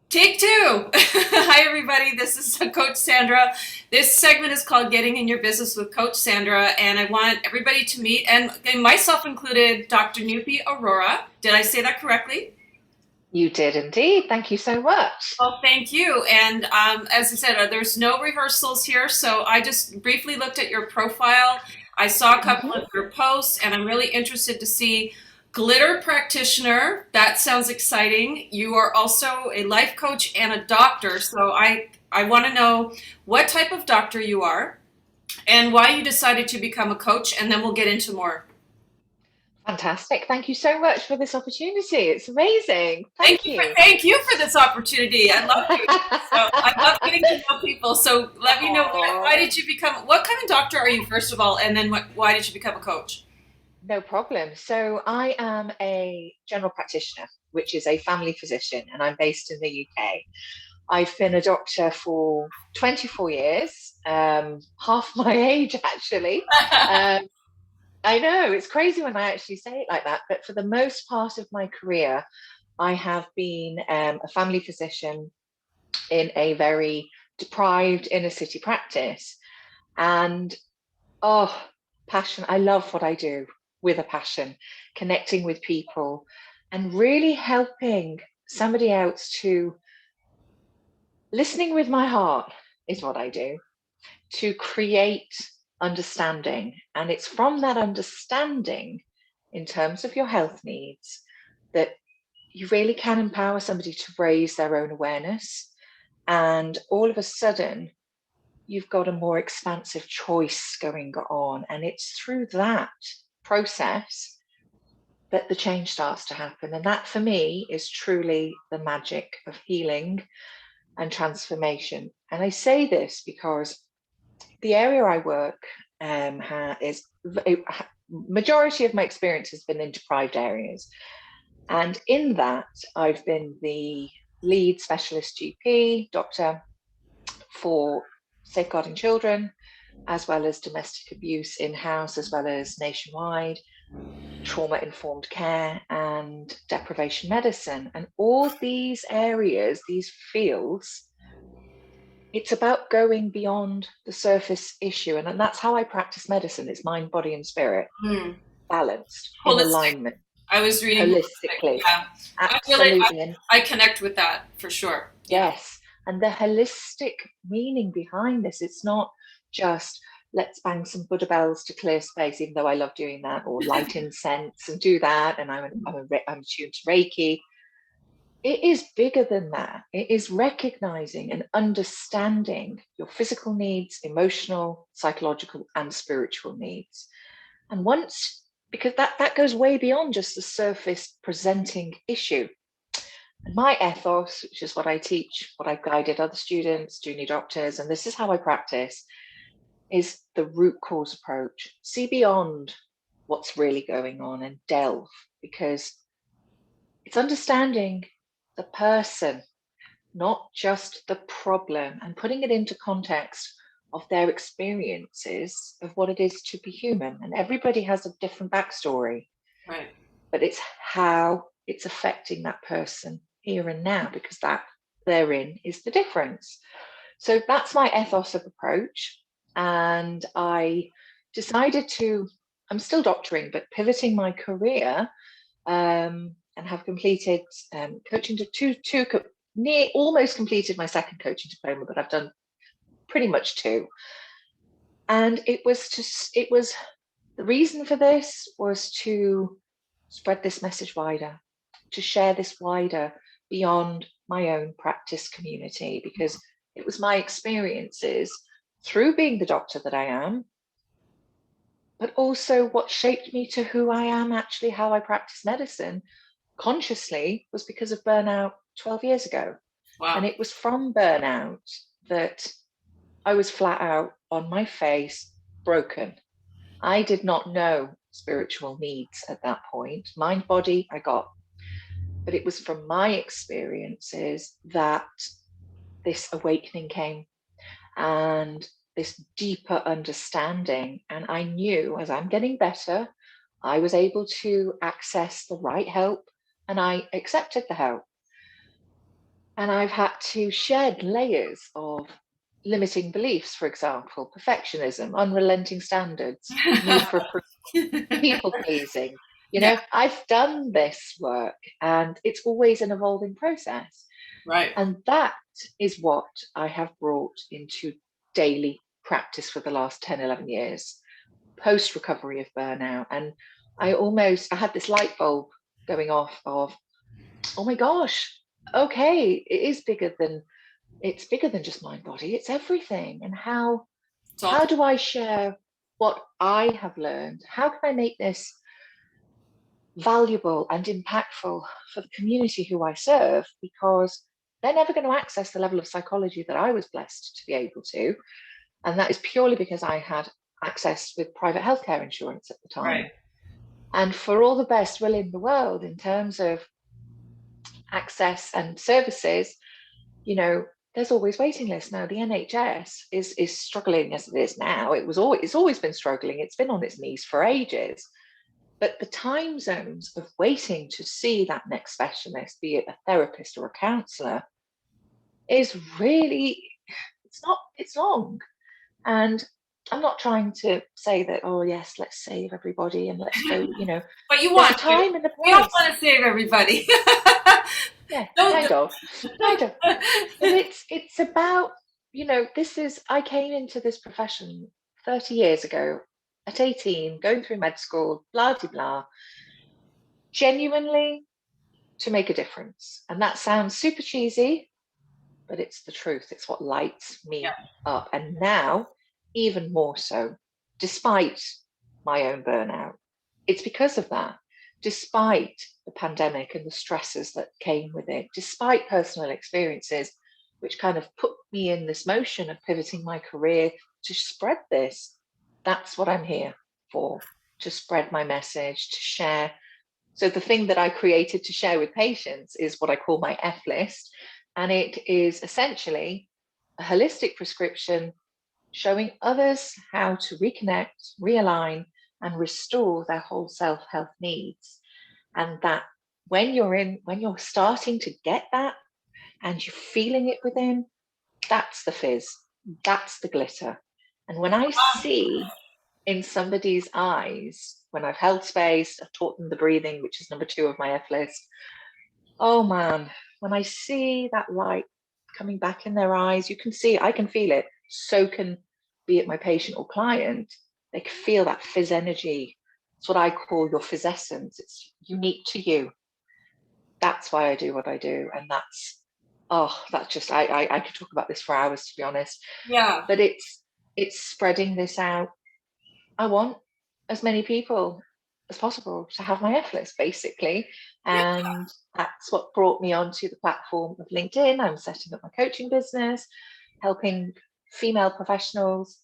Take two. Hi, everybody. This is Coach Sandra. This segment is called Getting in Your Business with Coach Sandra, and I want everybody to meet, and myself included, Dr. Nupi Arora. Did I say that correctly? You did indeed. Thank you so much. Well, thank you. And as I said, there's no rehearsals here, so I just briefly looked at your profile. I saw a couple Mhm. of your posts, and I'm really interested to see Glitter Practitioner. That sounds exciting. You are also a life coach and a doctor, so I want to know what type of doctor you are and why you decided to become a coach, and then we'll get into more. Fantastic. Thank you so much for this opportunity. It's amazing. Thank you. Thank you for this opportunity. I love you. So I love getting to know people. So let me know why Oh, did you become, what kind of doctor are you first of all, and then why did you become a coach? no problem. So I am a general practitioner, which is a family physician, and I'm based in the UK. I've been a doctor for 24 years, half my age actually. Um, I know it's crazy when I actually say it like that, but for the most part of my career, I have been a family physician in a very deprived inner city practice. And oh, passion. I love what I do with a passion, connecting with people and really helping somebody else to listening with my heart is what I do to create understanding. And it's from that understanding in terms of your health needs that you really can empower somebody to raise their own awareness. And all of a sudden, you've got a more expansive choice going on. And it's through that process that the change starts to happen. And that for me is truly the magic of healing and transformation. And I say this because the area I work is majority of my experience has been in deprived areas. And in that, I've been the lead specialist GP doctor for safeguarding children, as well as domestic abuse in house, as well as nationwide, trauma informed care, and deprivation medicine. And all these areas, these fields, it's about going beyond the surface issue. And that's how I practice medicine. It's mind, body, and spirit, Hmm. balanced in Holistic. alignment, I was reading holistic. holistically. Yeah. Absolutely. And I connect with that for sure. Yeah. yes, and the holistic meaning behind this, it's not just let's bang some Buddha bells to clear space, even though I love doing that, or light incense and do that. And I'm attuned to Reiki. It is bigger than that. It is recognizing and understanding your physical needs, emotional, psychological, and spiritual needs. And once, because that goes way beyond just the surface presenting issue. And my ethos, which is what I teach, what I've guided other students, junior doctors, and this is how I practice, is the root cause approach. See beyond what's really going on and delve, because it's understanding the person, not just the problem, and putting it into context of their experiences of what it is to be human. And everybody has a different backstory, Right. but it's how it's affecting that person here and now, because that therein is the difference. So that's my ethos of approach. And I decided to, I'm still doctoring, but pivoting my career, and have completed coaching to near almost completed my second coaching diploma, but I've done pretty much two. And it was the reason for this was to spread this message wider, to share this wider beyond my own practice community, because it was my experiences through being the doctor that I am, but also what shaped me to who I am, actually, how I practice medicine consciously, was because of burnout 12 years ago. And Wow. it was from burnout that I was flat out on my face, broken. I did not know spiritual needs at that point. Mind, body, I got. But it was from my experiences that this awakening came and this deeper understanding. And I knew as I'm getting better, I was able to access the right help, and I accepted the help. And I've had to shed layers of limiting beliefs, for example, perfectionism, unrelenting standards, need for approval, people pleasing. Yeah, I've done this work, and it's always an evolving process. right. And that is what I have brought into daily practice for the last 10, 11 years, post recovery of burnout. And I had this light bulb going off of, oh my gosh, okay, it's bigger than just mind body, it's everything. And It's all how do I share what I have learned? How can I make this valuable and impactful for the community who I serve? Because they're never going to access the level of psychology that I was blessed to be able to. And that is purely because I had access with private healthcare insurance at the right. time. And for all the best will in the world in terms of access and services, there's always waiting lists now. The NHS is struggling as it is now. It's always been struggling. It's been on its knees for ages. But the time zones of waiting to see that next specialist, be it a therapist or a counsellor, is really, it's long. And I'm not trying to say that, oh yes, let's save everybody and let's go, But you there's a want to. time and a We all place. want to save everybody. Yeah, Don't. kind of. But it's about, I came into this profession 30 years ago at 18, going through med school, blah, blah, blah, genuinely to make a difference. And that sounds super cheesy, but it's the truth. It's what lights me Yeah. up. And now, even more so, despite my own burnout, it's because of that. Despite the pandemic and the stresses that came with it, despite personal experiences, which kind of put me in this motion of pivoting my career to spread this. That's what I'm here for, to spread my message, to share. So the thing that I created to share with patients is what I call my F list. And it is essentially a holistic prescription showing others how to reconnect, realign, and restore their whole self-health needs. And that when you're starting to get that and you're feeling it within, that's the fizz, that's the glitter. And when I see in somebody's eyes, when I've held space, I've taught them the breathing, which is number 2 of my F list. Oh man, when I see that light coming back in their eyes, I can feel it. So can, be it my patient or client, they can feel that fizz energy. It's what I call your fizz essence. It's unique to you. That's why I do what I do. And that's just, I could talk about this for hours, to be honest. Yeah. But it's spreading this out. I want as many people as possible to have my F list, basically. Yeah. And that's what brought me onto the platform of LinkedIn. I'm setting up my coaching business, helping female professionals,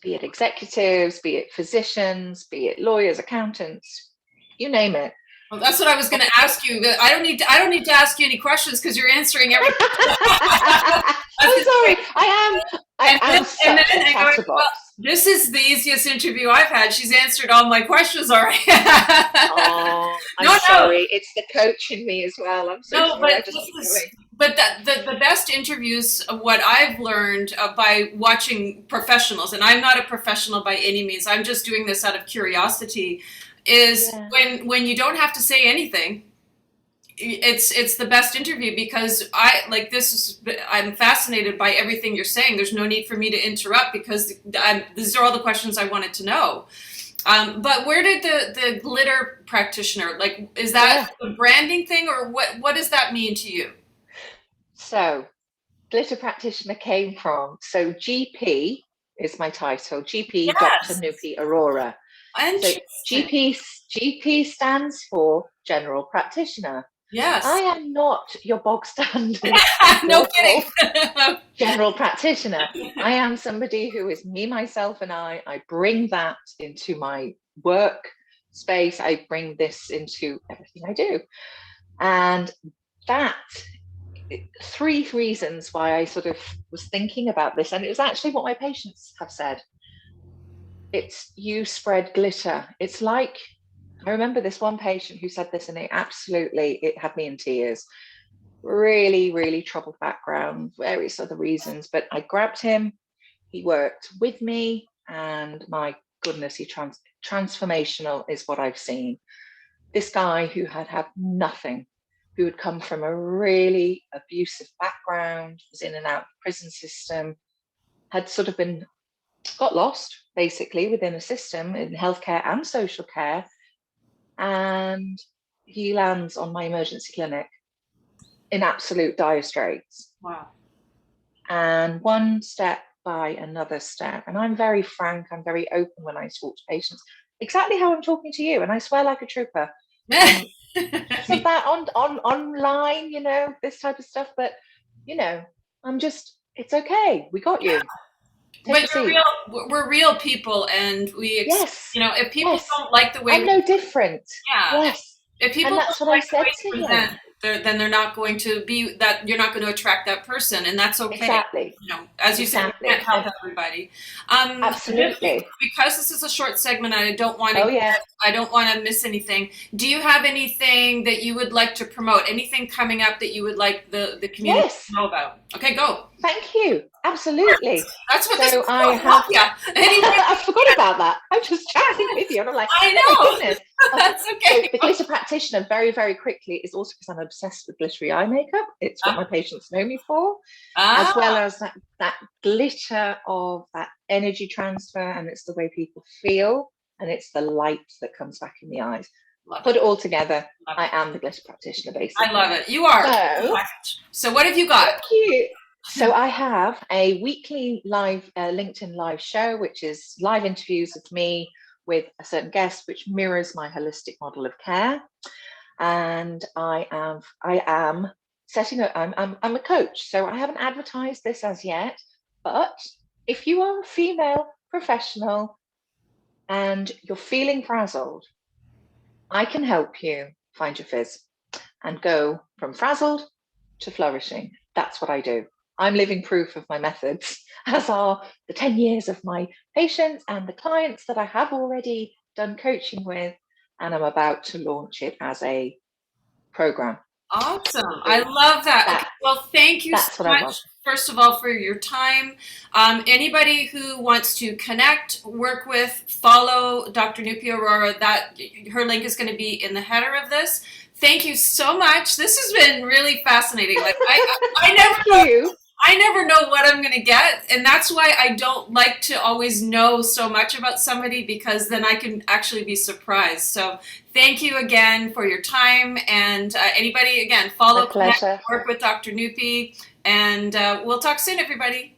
be it executives, be it physicians, be it lawyers, accountants, you name it. Well, that's what I was going to ask you. I don't need to ask you any questions because you're answering every. I'm sorry. I am such a chatterbox. This is the easiest interview I've had. She's answered all my questions already. Oh, I'm sorry. It's the coach in me as well. I'm so sorry. But the best interviews, what I've learned by watching professionals, and I'm not a professional by any means, I'm just doing this out of curiosity, is when you don't have to say anything. It's the best interview because I'm fascinated by everything you're saying. There's no need for me to interrupt because these are all the questions I wanted to know. But where did the Glitter Practioner, is that a branding thing, or what does that mean to you? So Glitter Practitioner came from, so GP is my title, GP, Dr. Nupi Arora. So GP stands for General Practitioner. Yes. I am not your bog standard no kidding. General Practitioner. I am somebody who is me, myself, and I bring that into my work space. I bring this into everything I do. And that, 3 reasons why I sort of was thinking about this. And it was actually what my patients have said. It's you spread glitter. It's like I remember this one patient who said this, and it had me in tears. Really, really troubled background, various other reasons, but I grabbed him. He worked with me, and my goodness, transformational is what I've seen. This guy who had nothing, who had come from a really abusive background, was in and out of the prison system, had sort of got lost basically within a system in healthcare and social care. And he lands on my emergency clinic in absolute dire straits. Wow. And one step by another step. And I'm very frank, I'm very open when I talk to patients, exactly how I'm talking to you. And I swear like a trooper. Said that online, this type of stuff. But, it's okay. We got you. But we're real people, and yes. If people don't like the way I'm no different. Yeah. Yes. If people don't like the way we present, then they're not going to be that. You're not going to attract that person, and that's okay. Exactly. As you said, we can't help everybody. Absolutely. Because this is a short segment, and I don't want to. Oh, yeah. I don't want to miss anything. Do you have anything that you would like to promote? Anything coming up that you would like the community to know about? Okay, go. Thank you. Absolutely. That's what so this is I have. Yeah. Anyway. I forgot about that. I'm just chatting with you, and I'm like, I know. Oh my goodness. That's okay. So the Glitter Practitioner, very, very quickly, is also because I'm obsessed with glittery eye makeup. It's what my patients know me for, as well as that glitter of that energy transfer, and it's the way people feel, and it's the light that comes back in the eyes. Put it all together. I am the Glitter Practitioner, basically. I love it. You are. So what have you got? Thank you. So I have a weekly live LinkedIn live show, which is live interviews of me with a certain guest, which mirrors my holistic model of care. And I am setting up. I'm a coach, so I haven't advertised this as yet. But if you are a female professional and you're feeling frazzled, I can help you find your fizz and go from frazzled to flourishing. That's what I do. I'm living proof of my methods, as are the 10 years of my patients and the clients that I have already done coaching with, and I'm about to launch it as a program. Awesome. I love that. Okay, well, thank you so much, first of all, for your time. Anybody who wants to connect, work with, follow Dr. Nupi Arora, her link is going to be in the header of this. Thank you so much. This has been really fascinating. Like I never know what I'm going to get, and that's why I don't like to always know so much about somebody, because then I can actually be surprised. So thank you again for your time, and anybody, again, follow, connect, work with Dr. Nupi, and we'll talk soon, everybody.